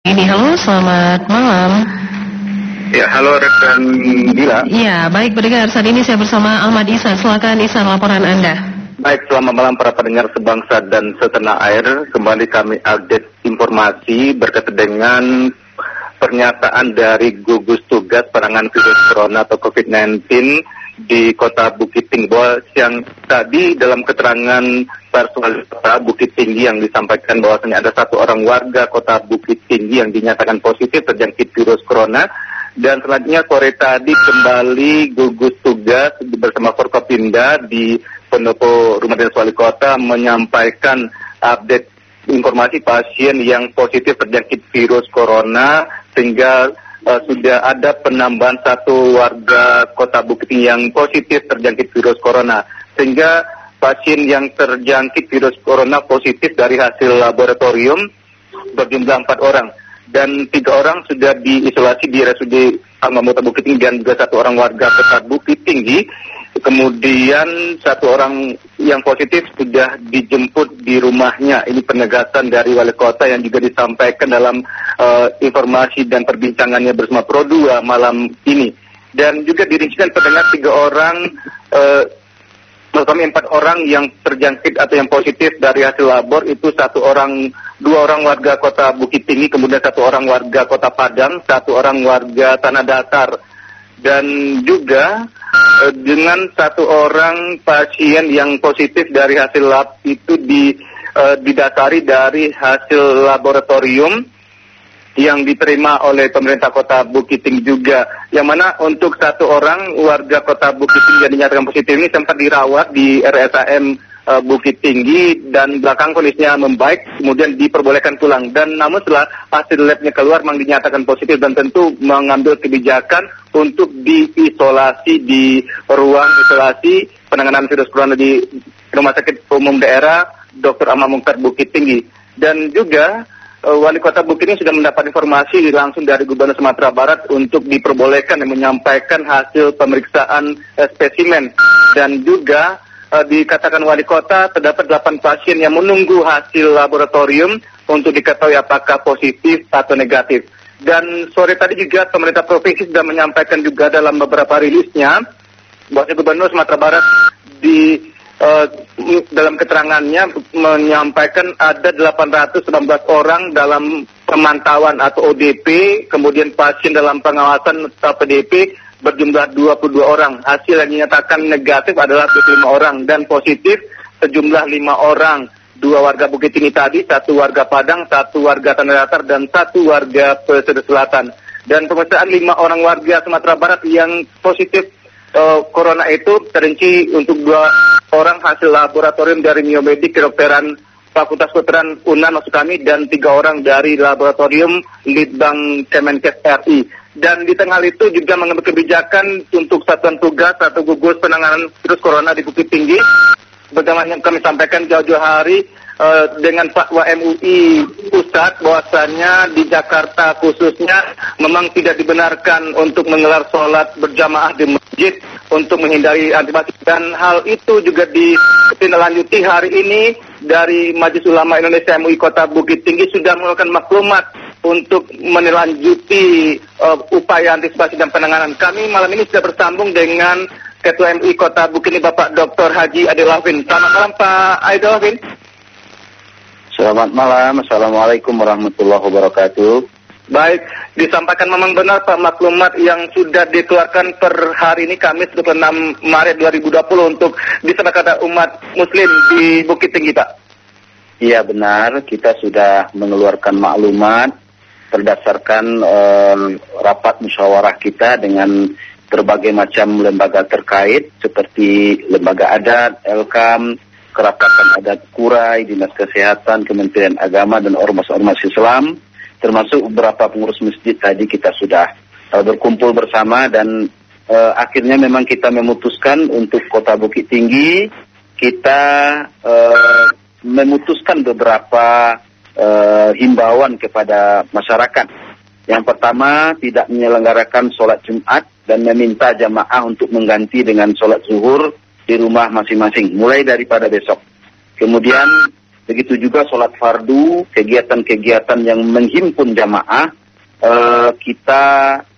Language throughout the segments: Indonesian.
Ini halo, selamat malam. Ya, halo rekan Bila. Iya, baik pendengar. Saat ini saya bersama Ahmad Ihsan. Silakan Ihsan, laporan Anda. Baik, selamat malam para pendengar sebangsa dan setanah air. Kembali kami update informasi berkaitan dengan pernyataan dari gugus tugas penanganan virus corona atau COVID-19 di kota Bukit Tinggi, bahwa yang tadi dalam keterangan personal kota Bukit Tinggi yang disampaikan bahwasanya ada satu orang warga kota Bukit Tinggi yang dinyatakan positif terjangkit virus corona. Dan selanjutnya sore tadi kembali gugus tugas bersama Forkopimda di Pendopo Rumah Dinas Wali Kota menyampaikan update informasi pasien yang positif terjangkit virus corona, sehingga sudah ada penambahan satu warga kota Bukit Tinggi yang positif terjangkit virus corona, sehingga pasien yang terjangkit virus corona positif dari hasil laboratorium berjumlah 4 orang. Dan 3 orang sudah diisolasi di RSUD Al-Mamutah Bukit Tinggi dan juga 1 orang warga kota Bukit Tinggi. Kemudian 1 orang yang positif sudah dijemput di rumahnya. Ini penegasan dari wali kota yang juga disampaikan dalam informasi dan perbincangannya bersama Pro 2 malam ini. Dan juga dirincikan pendengar 3 orang, kami 4 orang yang terjangkit atau yang positif dari hasil labor itu 2 orang warga kota Bukit Tinggi, kemudian 1 orang warga kota Padang, 1 orang warga Tanah Datar, dan juga dengan 1 orang pasien yang positif dari hasil lab itu didasari dari hasil laboratorium yang diterima oleh pemerintah kota Bukit Tinggi juga, yang mana untuk 1 orang warga kota Bukit Tinggi yang dinyatakan positif ini sempat dirawat di RSAM Bukit Tinggi dan belakang kondisinya membaik, kemudian diperbolehkan pulang. Dan namun setelah hasil labnya keluar memang dinyatakan positif dan tentu mengambil kebijakan untuk diisolasi di ruang isolasi penanganan virus corona di Rumah Sakit Umum Daerah Dr. Ahmad Mukhtar Bukit Tinggi. Dan juga Wali Kota Bukit Tinggi sudah mendapat informasi langsung dari Gubernur Sumatera Barat untuk diperbolehkan dan menyampaikan hasil pemeriksaan spesimen. Dan juga dikatakan wali kota terdapat 8 pasien yang menunggu hasil laboratorium untuk diketahui apakah positif atau negatif. Dan sore tadi juga pemerintah provinsi sudah menyampaikan juga dalam beberapa rilisnya bahwa Gubernur Sumatera Barat dalam keterangannya menyampaikan ada 819 orang dalam pemantauan atau ODP, kemudian pasien dalam pengawasan atau PDP berjumlah 22 orang. Hasil yang dinyatakan negatif adalah 25 orang dan positif sejumlah 5 orang. 2 warga Bukit Tinggi tadi, 1 warga Padang, 1 warga Tanah Datar, dan 1 warga Pesisir Selatan. Dan pemeriksaan 5 orang warga Sumatera Barat yang positif corona itu terinci untuk 2 orang hasil laboratorium dari Miomedik Kedokteran Fakultas Kedokteran UNAN maksud kami, dan 3 orang dari laboratorium Litbang Kemenkes RI. Dan di tengah itu juga mengambil kebijakan untuk satuan tugas atau gugus penanganan virus corona di Bukit Tinggi. Bagaimana yang kami sampaikan jauh-jauh hari dengan Pak MUI Pusat, bahwasannya di Jakarta khususnya memang tidak dibenarkan untuk menggelar sholat berjamaah di masjid untuk menghindari antisipasi. Dan hal itu juga ditindaklanjuti hari ini dari Majelis Ulama Indonesia MUI Kota Bukit Tinggi sudah mengeluarkan maklumat untuk menindaklanjuti upaya antisipasi dan penanganan. Kami malam ini sudah bersambung dengan Ketua MUI Kota Bukit Tinggi Bapak Dr. Haji Adil Alvin. Selamat malam Pak Adil Alvin. Selamat malam, Assalamualaikum warahmatullahi wabarakatuh. Baik, disampaikan memang benar Pak maklumat yang sudah dikeluarkan per hari ini Kamis 26 Maret 2020 untuk disampaikan umat muslim di Bukit Tinggi Pak. Iya benar, kita sudah mengeluarkan maklumat berdasarkan rapat musyawarah kita dengan berbagai macam lembaga terkait seperti lembaga adat, Elkam, Kerapatan Adat Kurai, Dinas Kesehatan, Kementerian Agama, dan ormas-ormas Islam, termasuk beberapa pengurus masjid. Tadi kita sudah berkumpul bersama dan akhirnya memang kita memutuskan untuk Kota Bukit Tinggi, kita memutuskan beberapa himbauan kepada masyarakat. Yang pertama, tidak menyelenggarakan sholat Jumat dan meminta jamaah untuk mengganti dengan sholat zuhur di rumah masing-masing, mulai daripada besok. Kemudian begitu juga sholat fardu, kegiatan-kegiatan yang menghimpun jamaah, kita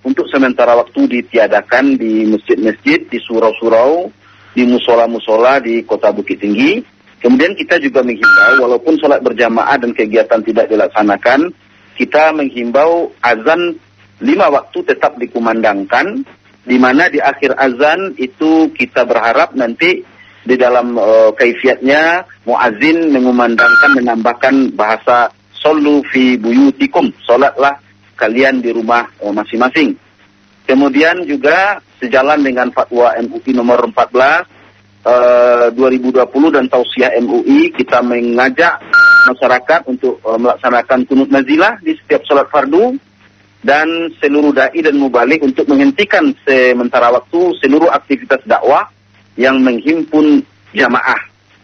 untuk sementara waktu ditiadakan di masjid-masjid, di surau-surau, di musola-musola di Kota Bukit Tinggi. Kemudian kita juga menghimbau, walaupun sholat berjamaah dan kegiatan tidak dilaksanakan, kita menghimbau azan 5 waktu tetap dikumandangkan, di mana di akhir azan itu kita berharap nanti di dalam kaifiatnya muazin mengumandangkan, menambahkan bahasa sallu fi buyutikum, salatlah kalian di rumah masing-masing. Kemudian juga sejalan dengan fatwa MUI nomor 14 2020 dan tausiah MUI, kita mengajak masyarakat untuk melaksanakan kunut nazilah di setiap salat fardu, dan seluruh dai dan mubalik untuk menghentikan sementara waktu seluruh aktivitas dakwah yang menghimpun jamaah.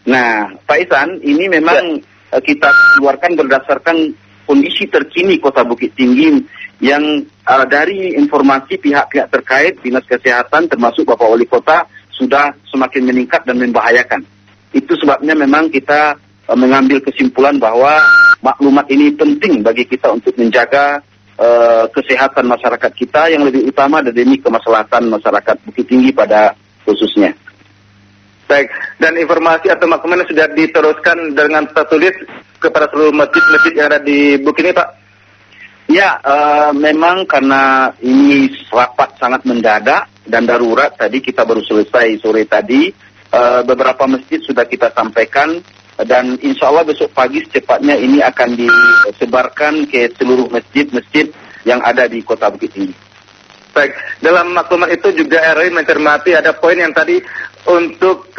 Nah, Pak Ihsan, ini memang kita keluarkan berdasarkan kondisi terkini Kota Bukit Tinggi yang dari informasi pihak-pihak terkait, Dinas Kesehatan termasuk Bapak Wali Kota sudah semakin meningkat dan membahayakan. Itu sebabnya memang kita mengambil kesimpulan bahwa maklumat ini penting bagi kita untuk menjaga kesehatan masyarakat kita, yang lebih utama demi kemaslahatan masyarakat Bukit Tinggi pada khususnya. Baik, dan informasi atau maklumat sudah diteruskan dengan tertulis kepada seluruh masjid-masjid yang ada di Bukit ini, Pak? Ya, memang karena ini rapat sangat mendadak dan darurat, tadi kita baru selesai sore tadi, beberapa masjid sudah kita sampaikan, dan insya Allah besok pagi secepatnya ini akan disebarkan ke seluruh masjid-masjid yang ada di Kota Bukit Tinggi. Baik, dalam maklumat itu juga RI mencermati ada poin yang tadi untuk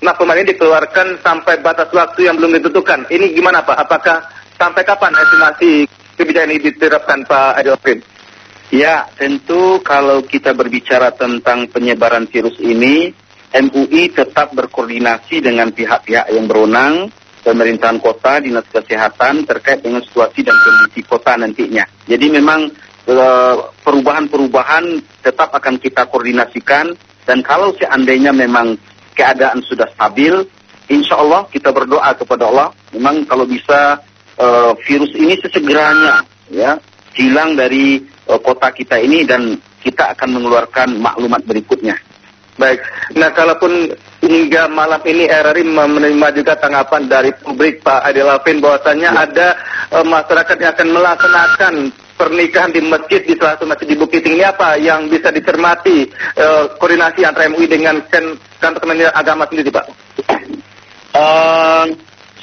maklumat ini dikeluarkan sampai batas waktu yang belum ditentukan. Ini gimana, Pak? Apakah sampai kapan estimasi kebijakan ini diterapkan, Pak Adilfin? Ya, tentu kalau kita berbicara tentang penyebaran virus ini, MUI tetap berkoordinasi dengan pihak-pihak yang berwenang, pemerintahan kota, dinas kesehatan terkait dengan situasi dan kondisi kota nantinya. Jadi memang perubahan-perubahan tetap akan kita koordinasikan, dan kalau seandainya memang keadaan sudah stabil, insya Allah kita berdoa kepada Allah, memang kalau bisa virus ini sesegeranya ya hilang dari kota kita ini, dan kita akan mengeluarkan maklumat berikutnya. Baik, nah kalaupun hingga malam ini RRI menerima juga tanggapan dari publik, Pak Adilfin, bahwasannya ada masyarakat yang akan melaksanakan pernikahan di masjid, di salah satu masjid di Bukit Tinggi, apa yang bisa dicermati koordinasi antara MUI dengan kantor Kementerian Agama sendiri, Pak?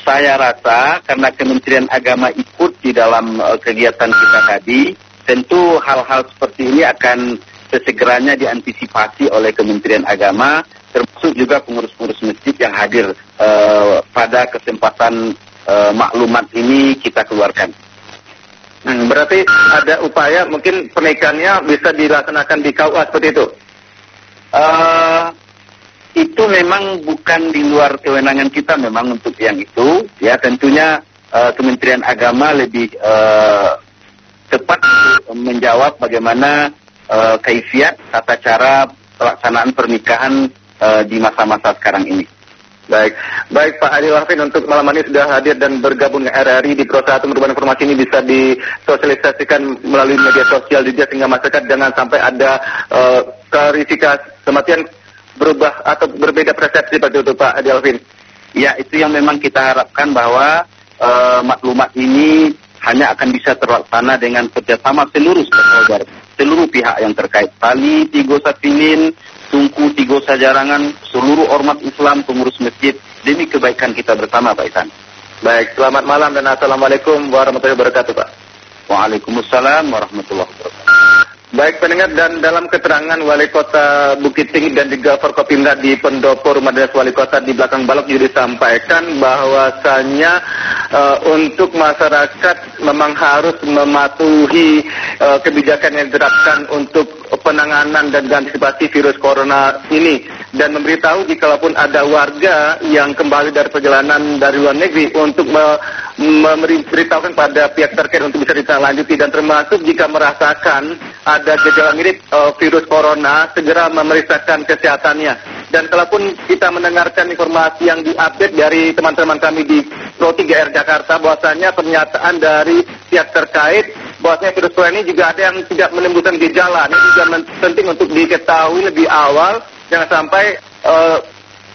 Saya rasa karena Kementerian Agama ikut di dalam kegiatan kita tadi, tentu hal-hal seperti ini akan sesegeranya diantisipasi oleh Kementerian Agama, termasuk juga pengurus-pengurus masjid yang hadir pada kesempatan maklumat ini kita keluarkan. Berarti ada upaya mungkin pernikahannya bisa dilaksanakan di KUA seperti itu? Itu memang bukan di luar kewenangan kita memang untuk yang itu. Ya, tentunya Kementerian Agama lebih tepat menjawab bagaimana kaifiat tata cara pelaksanaan pernikahan di masa-masa sekarang ini. Baik Pak Adilfin, untuk malam ini sudah hadir dan bergabung dengan RRI di Pro 1, merupakan informasi ini bisa disosialisasikan melalui media sosial juga, sehingga masyarakat jangan sampai ada klarifikasi kematian berubah atau berbeda persepsi seperti itu, Pak Adilfin. Ya, itu yang memang kita harapkan, bahwa maklumat ini hanya akan bisa terlaksana dengan kerjasama seluruh stakeholder, seluruh pihak yang terkait, Tali Tigo Sapilin, Tungku Tigo Sajarangan, seluruh ormas Islam, pengurus masjid, demi kebaikan kita bersama, Pak Ihsan. Baik, selamat malam dan Assalamualaikum warahmatullahi wabarakatuh, Pak. Waalaikumsalam warahmatullahi wabarakatuh. Baik pendengar, dan dalam keterangan Wali Kota Bukit Tinggi dan juga Forkopimda di Pendopo Rumah Dinas Wali Kota di belakang balok juga disampaikan bahwasanya untuk masyarakat memang harus mematuhi kebijakan yang diterapkan untuk penanganan dan antisipasi virus corona ini, dan memberitahu jikalaupun ada warga yang kembali dari perjalanan dari luar negeri untuk memberitahukan pada pihak terkait untuk bisa ditindaklanjuti, dan termasuk jika merasakan ada gejala mirip virus corona, segera memeriksakan kesehatannya. Dan kalaupun kita mendengarkan informasi yang diupdate dari teman-teman kami di Pro 3R Jakarta, bahwasanya pernyataan dari pihak terkait bahwasanya virus corona ini juga ada yang tidak menimbulkan gejala. Ini juga penting untuk diketahui lebih awal, jangan sampai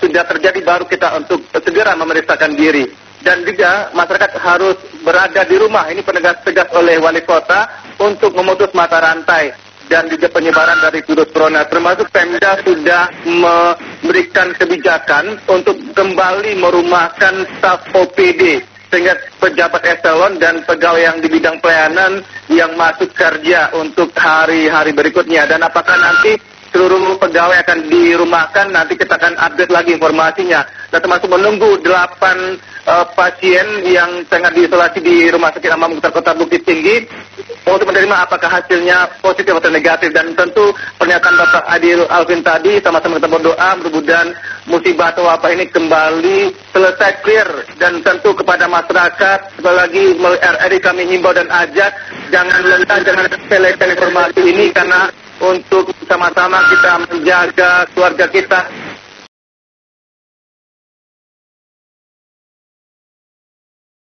sudah terjadi baru kita untuk segera memeriksakan diri. Dan juga masyarakat harus berada di rumah. Ini tegas oleh wali kota untuk memutus mata rantai dan juga penyebaran dari virus corona. Termasuk Pemda sudah memberikan kebijakan untuk kembali merumahkan staf OPD, sehingga pejabat eselon dan pegawai yang di bidang pelayanan yang masuk kerja untuk hari-hari berikutnya. Dan apakah nanti seluruh pegawai akan dirumahkan, nanti kita akan update lagi informasinya. Dan termasuk menunggu 8 pasien yang sangat diisolasi di Rumah Sakit Amam Kota Bukit Tinggi untuk menerima apakah hasilnya positif atau negatif. Dan tentu pernyataan Bapak Adil Alvin tadi, sama-sama kita berdoa mudah-mudahan musibah atau wabah ini kembali selesai clear. Dan tentu kepada masyarakat, sekali lagi melalui RRI kami himbau dan ajak, jangan lengah, jangan sepelekan informasi ini, karena untuk sama-sama kita menjaga keluarga kita